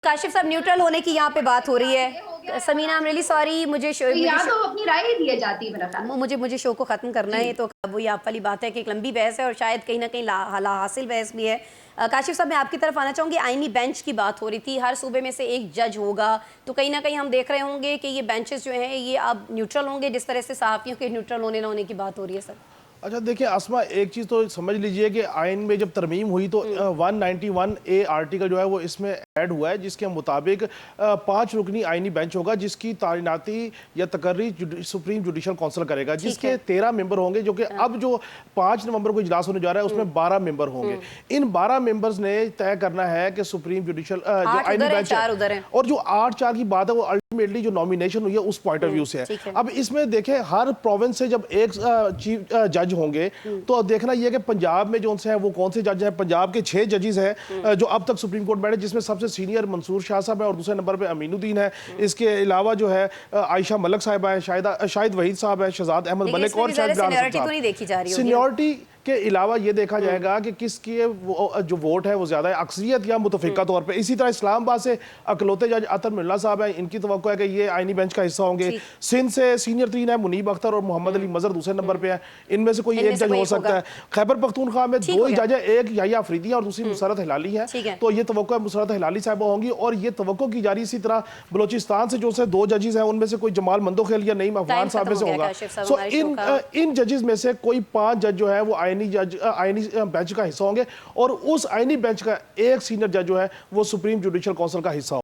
काशिफ साहब न्यूट्रल होने की यहाँ पे बात हो रही है। Samina I am really sorry, मुझे तो अपनी राय ही दी जाती है मेरा ख्याल। मुझे शो को ख़त्म करना है, तो वही आप वाली बात है कि एक लंबी बहस है और शायद कहीं ना कहीं हासिल बहस भी है। काशिफ साहब मैं आपकी तरफ आना चाहूँगी। आईनी बेंच की बात हो रही थी, हर सूबे में से एक जज होगा, तो कहीं ना कहीं हम देख रहे होंगे कि ये बेंचेस जो हैं ये अब न्यूट्रल होंगे, जिस तरह से सहाफ़ियों के न्यूट्रल होने ना होने की बात हो रही है सर। अच्छा देखिए आसमा, एक चीज़ तो समझ लीजिए कि आइन में जब तरमीम हुई तो 191A आर्टिकल जो है वो इसमें ऐड हुआ है, जिसके मुताबिक 5 रुकनी आइनी बेंच होगा जिसकी तैनाती या तकर्री सुप्रीम जुडिशल काउंसिल करेगा, जिसके 13 मेंबर होंगे, जो कि अब जो 5 नवंबर को इजलास होने जा रहा है उसमें 12 मेंबर होंगे। इन 12 मेंबर्स ने तय करना है कि सुप्रीम जुडिशल जो आइनी बेंच है, और जो 8-4 की बात है वो अल्टीमेटली जो नॉमिनेशन हुई है उस पॉइंट ऑफ व्यू से है। अब इसमें देखें हर प्रोविंस से जब एक चीफ जज होंगे तो देखना यह कि पंजाब में जो है वो कौन से जज हैं। पंजाब के 6 जजेस हैं जो अब तक सुप्रीम कोर्ट बैठे, जिसमें सबसे सीनियर मंसूर शाह साहब है और दूसरे नंबर पे अमीनुद्दीन है। इसके अलावा जो है आयशा मलिक साहिबा है, शाहिद वहीद साहब है, शहजाद अहमद मलिक और सीनियरिटी के अलावा ये देखा जाएगा कि किसकी जो वोट है वो ज्यादा है, अक्सरियत या मुतफिका तौर पे। इसी तरह इस्लामाबाद से अकलौते जज अतर मिल्ला साहब हैं, इनकी तवक्को है कि ये आईनी बेंच का हिस्सा होंगे। सिंध से सीनियर 3 है, मुनीब अख्तर और मोहम्मद अली मजहर दूसरे नंबर पे है। इनमें से कोई एक जज हो सकता है। खैबर पख्तूनख्वा में 2 ही जज है, एक याहिया अफरीदी और दूसरी मुसरत हिलाली है। तो ये तवक्को है मुसरत हिलाली साहब होंगी और ये तवक्को की जा रही। इसी तरह बलोचिस्तान से जो 2 जजेस हैं उनमें से कोई जमाल मंदोखेल या नईम अफगान साहब में से होगा। सो इन जजेस में से कोई 5 जज जो है वो आईनी बेंच का हिस्सा होंगे और उस आईनी बेंच का एक सीनियर जज जो है वो सुप्रीम जुडिशल काउंसिल का हिस्सा